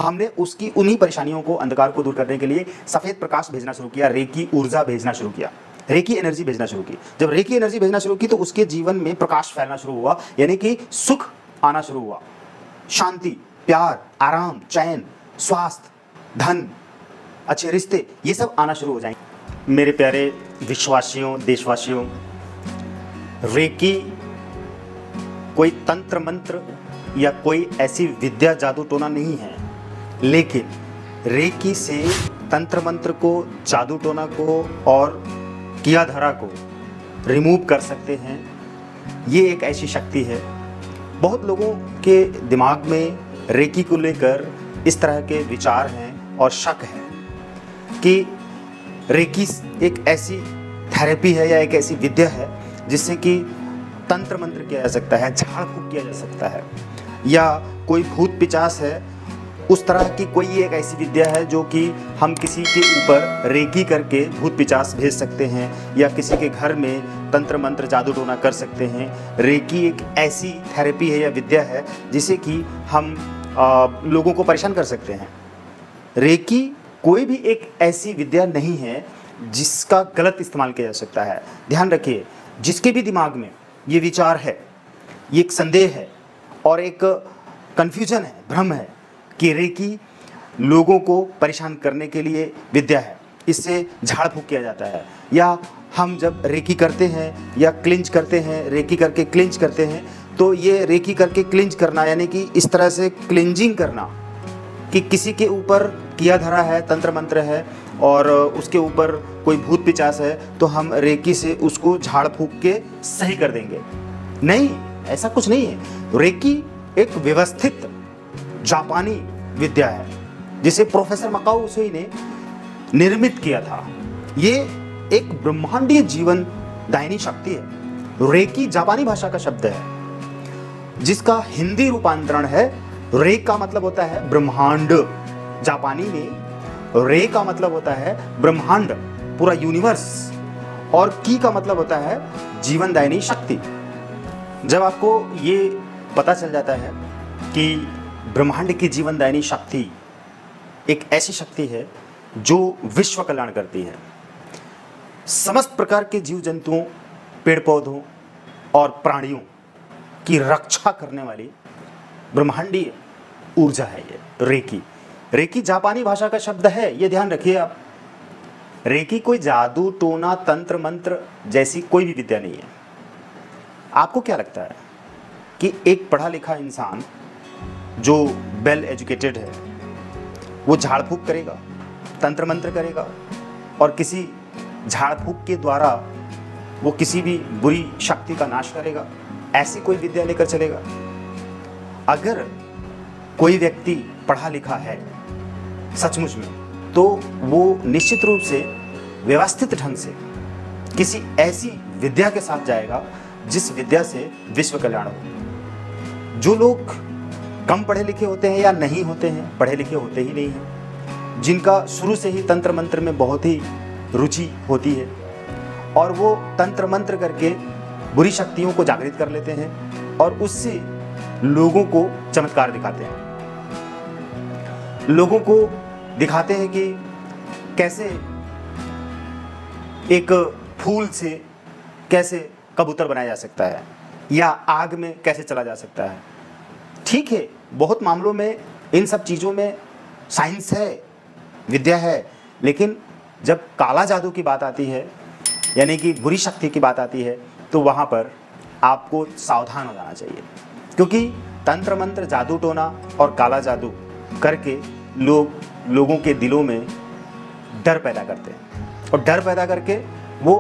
हमने उसकी उन्हीं परेशानियों को, अंधकार को दूर करने के लिए सफ़ेद प्रकाश भेजना शुरू किया, रेकी ऊर्जा भेजना शुरू किया, रेकी एनर्जी भेजना शुरू की। जब रेकी एनर्जी भेजना शुरू की तो उसके जीवन में प्रकाश फैलना शुरू हुआ, यानी कि सुख आना शुरू हुआ, शांति, प्यार, आराम, चैन, स्वास्थ्य, धन, अच्छे रिश्ते, ये सब आना शुरू हो जाएंगे। मेरे प्यारे विश्वासियों, देशवासियों, रेकी कोई तंत्र मंत्र या कोई ऐसी विद्या जादू टोना नहीं है, लेकिन रेकी से तंत्र मंत्र को, जादू टोना को और किया धरा को रिमूव कर सकते हैं। ये एक ऐसी शक्ति है। बहुत लोगों के दिमाग में रेकी को लेकर इस तरह के विचार हैं और शक है कि रेकी एक ऐसी थेरेपी है या एक ऐसी विद्या है जिससे कि तंत्र मंत्र किया जा सकता है, झाड़ फूक किया जा सकता है, या कोई भूत पिचास है, उस तरह की कोई एक ऐसी विद्या है जो कि हम किसी के ऊपर रेकी करके भूत पिचास भेज सकते हैं या किसी के घर में तंत्र मंत्र जादू टोना कर सकते हैं। रेकी एक ऐसी थेरेपी है या विद्या है जिसे कि हम लोगों को परेशान कर सकते हैं। रेकी कोई भी एक ऐसी विद्या नहीं है जिसका गलत इस्तेमाल किया जा सकता है। ध्यान रखिए, जिसके भी दिमाग में ये विचार है, ये एक संदेह है और एक कन्फ्यूजन है, भ्रम है कि रेकी लोगों को परेशान करने के लिए विद्या है, इससे झाड़ फूक किया जाता है, या हम जब रेकी करते हैं या क्लिंच करते हैं, रेकी करके क्लिंच करते हैं, तो ये रेकी करके क्लिंच करना यानी कि इस तरह से क्लिंजिंग करना कि किसी के ऊपर किया धरा है, तंत्र मंत्र है और उसके ऊपर कोई भूत पिचास है, तो हम रेकी से उसको झाड़ फूक के सही कर देंगे। नहीं, ऐसा कुछ नहीं है। रेकी एक व्यवस्थित जापानी विद्या है जिसे प्रोफेसर मकाओ उसुई ने निर्मित किया था। ये एक ब्रह्मांडीय जीवन दायिनी शक्ति है। रेकी जापानी भाषा का शब्द है जिसका हिंदी रूपांतरण है, रे का मतलब होता है ब्रह्मांड, जापानी में रे का मतलब होता है ब्रह्मांड, पूरा यूनिवर्स, और की का मतलब होता है जीवन दायिनी शक्ति। जब आपको ये पता चल जाता है कि ब्रह्मांड की जीवन दायिनी शक्ति एक ऐसी शक्ति है जो विश्व कल्याण करती है, समस्त प्रकार के जीव जंतुओं, पेड़ पौधों और प्राणियों की रक्षा करने वाली ब्रह्मांडीय ऊर्जा है ये रेकी। रेकी जापानी भाषा का शब्द है, ये ध्यान रखिए आप। रेकी कोई जादू टोना तंत्र मंत्र जैसी कोई भी विद्या नहीं है। आपको क्या लगता है कि एक पढ़ा लिखा इंसान जो वेल एजुकेटेड है वो झाड़ फूक करेगा, तंत्र मंत्र करेगा और किसी झाड़ फूक के द्वारा वो किसी भी बुरी शक्ति का नाश करेगा, ऐसी कोई विद्या लेकर चलेगा? अगर कोई व्यक्ति पढ़ा लिखा है सचमुच में, तो वो निश्चित रूप से व्यवस्थित ढंग से किसी ऐसी विद्या के साथ जाएगा जिस विद्या से विश्व कल्याण हो। जो लोग कम पढ़े लिखे होते हैं या नहीं होते हैं, पढ़े लिखे होते ही नहीं हैं, जिनका शुरू से ही तंत्र मंत्र में बहुत ही रुचि होती है और वो तंत्र मंत्र करके बुरी शक्तियों को जागृत कर लेते हैं और उससे लोगों को चमत्कार दिखाते हैं, लोगों को दिखाते हैं कि कैसे एक फूल से कैसे कबूतर बनाया जा सकता है या आग में कैसे चला जा सकता है। ठीक है, बहुत मामलों में इन सब चीज़ों में साइंस है, विद्या है, लेकिन जब काला जादू की बात आती है यानी कि बुरी शक्ति की बात आती है तो वहाँ पर आपको सावधान हो जाना चाहिए, क्योंकि तंत्र मंत्र, जादू टोना और काला जादू करके लोगों के दिलों में डर पैदा करते हैं और डर पैदा करके वो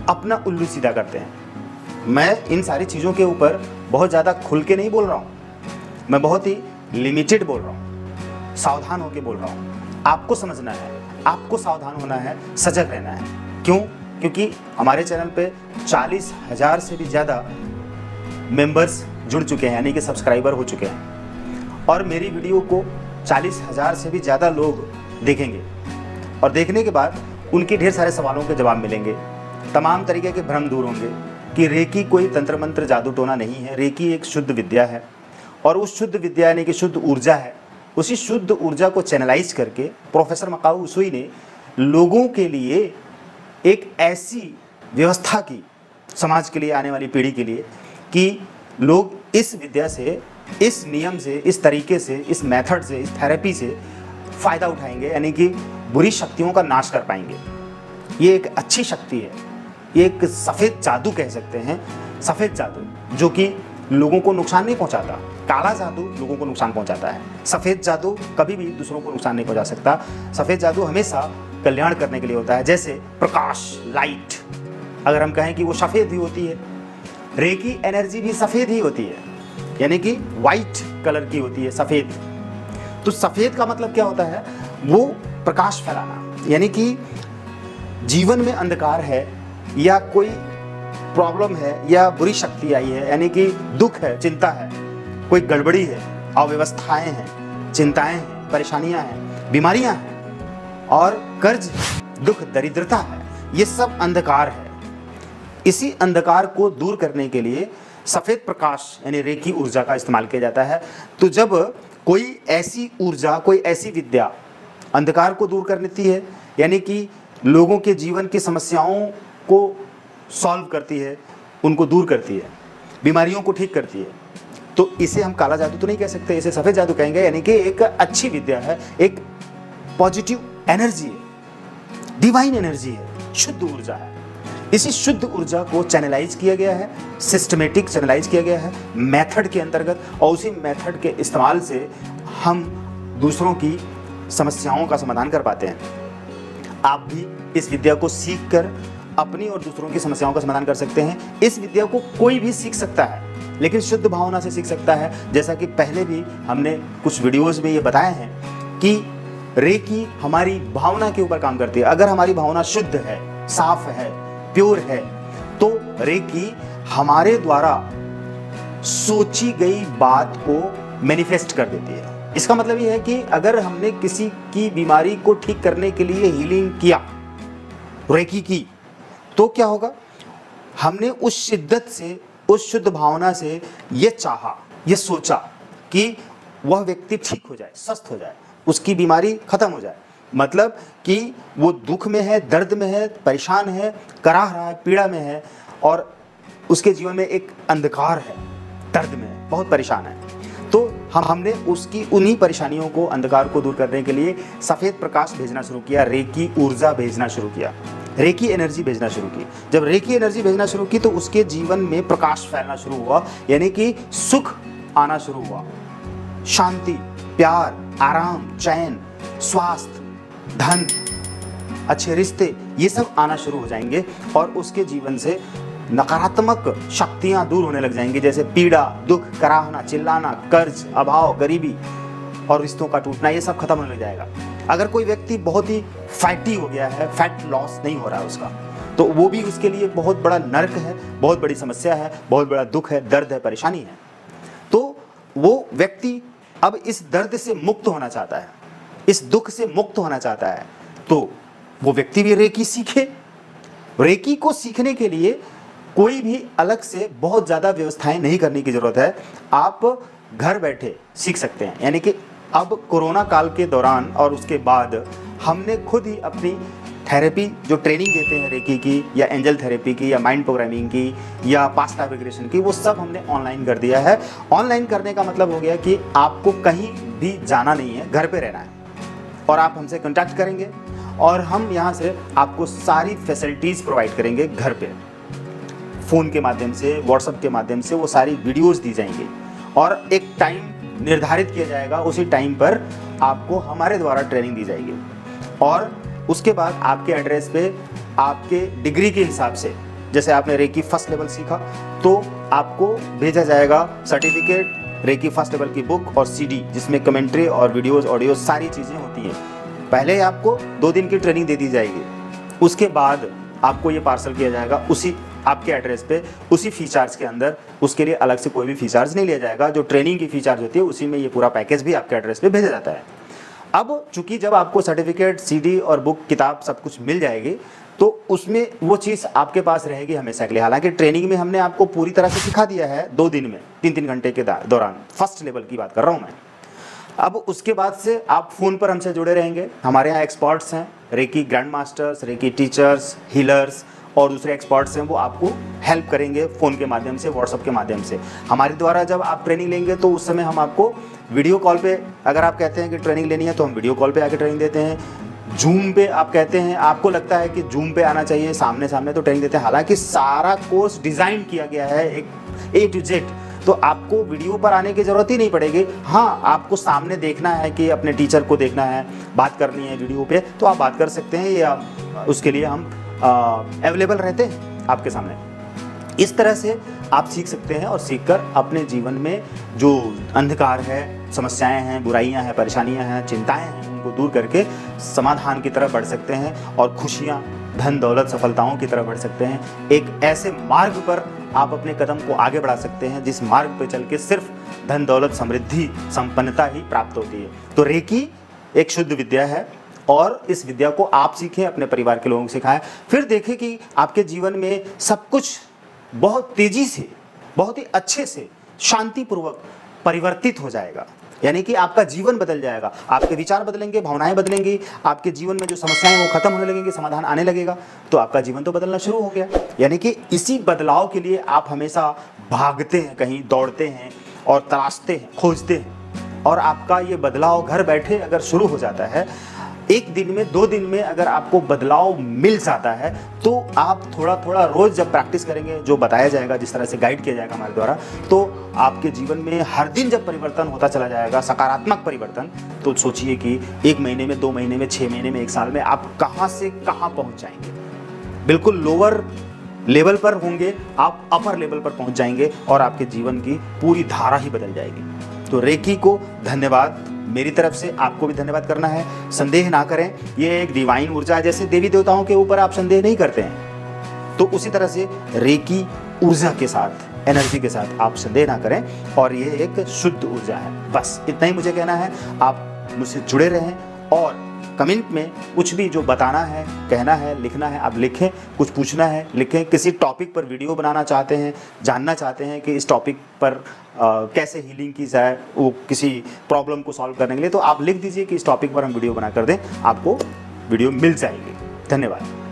अपना उल्लू सीधा करते हैं। मैं इन सारी चीज़ों के ऊपर बहुत ज़्यादा खुल के नहीं बोल रहा हूँ, मैं बहुत ही लिमिटेड बोल रहा हूँ, सावधान होकर बोल रहा हूँ। आपको समझना है, आपको सावधान होना है, सजग रहना है। क्यों? क्योंकि हमारे चैनल पे 40,000 से भी ज़्यादा मेंबर्स जुड़ चुके हैं, यानी कि सब्सक्राइबर हो चुके हैं, और मेरी वीडियो को 40,000 से भी ज़्यादा लोग देखेंगे और देखने के बाद उनके ढेर सारे सवालों के जवाब मिलेंगे, तमाम तरीके के भ्रम दूर होंगे कि रेकी कोई तंत्र मंत्र जादू टोना नहीं है। रेकी एक शुद्ध विद्या है और उस शुद्ध विद्या यानी कि शुद्ध ऊर्जा है उसी शुद्ध ऊर्जा को चैनलाइज करके प्रोफेसर मकाऊ उसुई ने लोगों के लिए एक ऐसी व्यवस्था की, समाज के लिए, आने वाली पीढ़ी के लिए, कि लोग इस विद्या से, इस नियम से, इस तरीके से, इस मेथड से, इस थेरेपी से फ़ायदा उठाएंगे, यानी कि बुरी शक्तियों का नाश कर पाएंगे। ये एक अच्छी शक्ति है, ये एक सफ़ेद जादू कह सकते हैं, सफ़ेद जादू जो कि लोगों को नुकसान नहीं पहुंचाता। काला जादू लोगों को नुकसान पहुंचाता है, सफ़ेद जादू कभी भी दूसरों को नुकसान नहीं पहुंचा सकता। सफ़ेद जादू हमेशा कल्याण करने के लिए होता है। जैसे प्रकाश, लाइट, अगर हम कहें कि वो सफ़ेद ही होती है, रेकी एनर्जी भी सफ़ेद ही होती है, यानी कि वाइट कलर की होती है, सफ़ेद। तो सफ़ेद का मतलब क्या होता है? वो प्रकाश फैलाना, यानी कि जीवन में अंधकार है या कोई प्रॉब्लम है या बुरी शक्ति आई है, यानी कि दुख है, चिंता है, कोई गड़बड़ी है, अव्यवस्थाएं हैं, चिंताएं हैं, परेशानियां हैं, बीमारियां हैं और कर्ज, दुख, दरिद्रता है, ये सब अंधकार है। इसी अंधकार को दूर करने के लिए सफ़ेद प्रकाश यानी रेकी ऊर्जा का इस्तेमाल किया जाता है। तो जब कोई ऐसी ऊर्जा, कोई ऐसी विद्या अंधकार को दूर कर लेती है, यानी कि लोगों के जीवन की समस्याओं को सॉल्व करती है, उनको दूर करती है, बीमारियों को ठीक करती है, तो इसे हम काला जादू तो नहीं कह सकते, इसे सफ़ेद जादू कहेंगे। यानी कि एक अच्छी विद्या है, एक पॉजिटिव एनर्जी है, डिवाइन एनर्जी है, शुद्ध ऊर्जा है। इसी शुद्ध ऊर्जा को चैनलाइज किया गया है, सिस्टमेटिक चैनलाइज किया गया है मेथड के अंतर्गत, और उसी मेथड के इस्तेमाल से हम दूसरों की समस्याओं का समाधान कर पाते हैं। आप भी इस विद्या को सीख कर अपनी और दूसरों की समस्याओं का समाधान कर सकते हैं। इस विद्या को कोई भी सीख सकता है, लेकिन शुद्ध भावना से सीख सकता है। जैसा कि पहले भी हमने कुछ वीडियोस में ये बताया है कि रेकी हमारी भावना के ऊपर काम करती है। अगर हमारी भावना शुद्ध है, साफ है, प्योर है, तो रेकी हमारे द्वारा सोची गई बात को मैनिफेस्ट कर देती है। इसका मतलब ये है कि अगर हमने किसी की बीमारी को ठीक करने के लिए हीलिंग किया, रेकी की, तो क्या होगा? हमने उस शिद्दत से, उस शुद्ध भावना से ये चाहा, ये सोचा कि वह व्यक्ति ठीक हो जाए, स्वस्थ हो जाए, उसकी बीमारी खत्म हो जाए। मतलब कि वो दुख में है, दर्द में है, परेशान है, कराह रहा है, पीड़ा में है, और उसके जीवन में एक अंधकार है, दर्द में है, बहुत परेशान है। तो हमने उसकी उन्हीं परेशानियों को, अंधकार को दूर करने के लिए सफ़ेद प्रकाश भेजना शुरू किया, रेकी ऊर्जा भेजना शुरू किया, रेकी एनर्जी भेजना शुरू की। जब रेकी एनर्जी भेजना शुरू की तो उसके जीवन में प्रकाश फैलना शुरू हुआ, यानी कि सुख आना शुरू हुआ, शांति, प्यार, आराम, चैन, स्वास्थ्य, धन, अच्छे रिश्ते, ये सब आना शुरू हो जाएंगे और उसके जीवन से नकारात्मक शक्तियां दूर होने लग जाएंगी, जैसे पीड़ा, दुख, कराहना, चिल्लाना, कर्ज, अभाव, गरीबी और रिश्तों का टूटना, ये सब खत्म होने लग जाएगा। अगर कोई व्यक्ति बहुत ही फैटी हो गया है, फैट लॉस नहीं हो रहा है उसका, तो वो भी उसके लिए बहुत बड़ा नर्क है, बहुत बड़ी समस्या है, बहुत बड़ा दुख है, दर्द है, परेशानी है। तो वो व्यक्ति अब इस दर्द से मुक्त होना चाहता है, इस दुख से मुक्त होना चाहता है, तो वो व्यक्ति भी रेकी सीखे। रेकी को सीखने के लिए कोई भी अलग से बहुत ज़्यादा व्यवस्थाएं नहीं करने की ज़रूरत है, आप घर बैठे सीख सकते हैं। यानी कि अब कोरोना काल के दौरान और उसके बाद हमने खुद ही अपनी थेरेपी जो ट्रेनिंग देते हैं रेकी की या एंजल थेरेपी की या माइंड प्रोग्रामिंग की या पास्ट लाइफ रिग्रेशन की, वो सब हमने ऑनलाइन कर दिया है। ऑनलाइन करने का मतलब हो गया कि आपको कहीं भी जाना नहीं है, घर पे रहना है और आप हमसे कॉन्टैक्ट करेंगे और हम यहाँ से आपको सारी फैसिलिटीज़ प्रोवाइड करेंगे घर पे, फ़ोन के माध्यम से, व्हाट्सएप के माध्यम से वो सारी वीडियोज़ दी जाएंगी और एक टाइम निर्धारित किया जाएगा, उसी टाइम पर आपको हमारे द्वारा ट्रेनिंग दी जाएगी और उसके बाद आपके एड्रेस पे आपके डिग्री के हिसाब से, जैसे आपने रेकी फर्स्ट लेवल सीखा तो आपको भेजा जाएगा सर्टिफिकेट, रेकी फर्स्ट लेवल की बुक और सीडी जिसमें कमेंट्री और वीडियोस, ऑडियो सारी चीज़ें होती हैं। पहले आपको 2 दिन की ट्रेनिंग दे दी जाएगी, उसके बाद आपको ये पार्सल किया जाएगा उसी आपके एड्रेस पे, उसी फी चार्ज के अंदर। उसके लिए अलग से कोई भी फी चार्ज नहीं लिया जाएगा, जो ट्रेनिंग की फी चार्ज होती है उसी में ये पूरा पैकेज भी आपके एड्रेस पे भेजा जाता है। अब चूंकि जब आपको सर्टिफिकेट, सीडी और बुक, किताब सब कुछ मिल जाएगी तो उसमें वो चीज़ आपके पास रहेगी हमेशा के लिए। हालांकि ट्रेनिंग में हमने आपको पूरी तरह से सिखा दिया है 2 दिन में, 3-3 घंटे के दौरान, फर्स्ट लेवल की बात कर रहा हूँ मैं। अब उसके बाद से आप फ़ोन पर हमसे जुड़े रहेंगे। हमारे यहाँ एक्सपर्ट्स हैं, reiki grand masters, reiki teachers, healers और दूसरे एक्सपर्ट्स हैं, वो आपको हेल्प करेंगे फ़ोन के माध्यम से, व्हाट्सअप के माध्यम से। हमारे द्वारा जब आप ट्रेनिंग लेंगे तो उस समय हम आपको वीडियो कॉल पे, अगर आप कहते हैं कि ट्रेनिंग लेनी है तो हम वीडियो कॉल पे आके ट्रेनिंग देते हैं। जूम पे आप कहते हैं, आपको लगता है कि जूम पे आना चाहिए, सामने सामने, तो ट्रेनिंग देते हैं। हालांकि सारा कोर्स डिज़ाइन किया गया है एक A to Z, तो आपको वीडियो पर आने की ज़रूरत ही नहीं पड़ेगी। हाँ, आपको सामने देखना है कि अपने टीचर को देखना है, बात करनी है वीडियो पे, तो आप बात कर सकते हैं, या उसके लिए हम अवेलेबल रहते हैं आपके सामने। इस तरह से आप सीख सकते हैं और सीखकर अपने जीवन में जो अंधकार है, समस्याएं हैं, बुराइयां हैं, परेशानियां हैं, चिंताएं हैं, उनको दूर करके समाधान की तरफ बढ़ सकते हैं और खुशियां, धन दौलत, सफलताओं की तरफ बढ़ सकते हैं। एक ऐसे मार्ग पर आप अपने कदम को आगे बढ़ा सकते हैं जिस मार्ग पर चल के सिर्फ धन दौलत, समृद्धि, संपन्नता ही प्राप्त होती है। तो रेकी एक शुद्ध विद्या है और इस विद्या को आप सीखें, अपने परिवार के लोगों को सिखाएं, फिर देखें कि आपके जीवन में सब कुछ बहुत तेजी से, बहुत ही अच्छे से, शांतिपूर्वक परिवर्तित हो जाएगा। यानी कि आपका जीवन बदल जाएगा, आपके विचार बदलेंगे, भावनाएं बदलेंगी, आपके जीवन में जो समस्याएं वो खत्म होने लगेंगी, समाधान आने लगेगा, तो आपका जीवन तो बदलना शुरू हो गया। यानी कि इसी बदलाव के लिए आप हमेशा भागते हैं, कहीं दौड़ते हैं और तलाशते हैं, खोजते हैं, और आपका ये बदलाव घर बैठे अगर शुरू हो जाता है, एक दिन में, 2 दिन में अगर आपको बदलाव मिल जाता है, तो आप थोड़ा थोड़ा रोज जब प्रैक्टिस करेंगे, जो बताया जाएगा, जिस तरह से गाइड किया जाएगा हमारे द्वारा, तो आपके जीवन में हर दिन जब परिवर्तन होता चला जाएगा, सकारात्मक परिवर्तन, तो सोचिए कि 1 महीने में, 2 महीने में, 6 महीने में, 1 साल में आप कहाँ से कहाँ पहुँच जाएंगे। बिल्कुल लोअर लेवल पर होंगे, आप अपर लेवल पर पहुँच जाएंगे और आपके जीवन की पूरी धारा ही बदल जाएगी। तो रेकी को धन्यवाद, मेरी तरफ से आपको भी धन्यवाद करना है। संदेह ना करें, ये एक डिवाइन ऊर्जा है। जैसे देवी देवताओं के ऊपर आप संदेह नहीं करते हैं, तो उसी तरह से रेकी ऊर्जा के साथ, एनर्जी के साथ आप संदेह ना करें, और ये एक शुद्ध ऊर्जा है। बस इतना ही मुझे कहना है। आप मुझसे जुड़े रहें और कमेंट में कुछ भी जो बताना है, कहना है, लिखना है, आप लिखें। कुछ पूछना है, लिखें। किसी टॉपिक पर वीडियो बनाना चाहते हैं, जानना चाहते हैं कि इस टॉपिक पर कैसे हीलिंग की जाए, वो किसी प्रॉब्लम को सॉल्व करने के लिए, तो आप लिख दीजिए कि इस टॉपिक पर हम वीडियो बना कर दें, आपको वीडियो मिल जाएगी। धन्यवाद।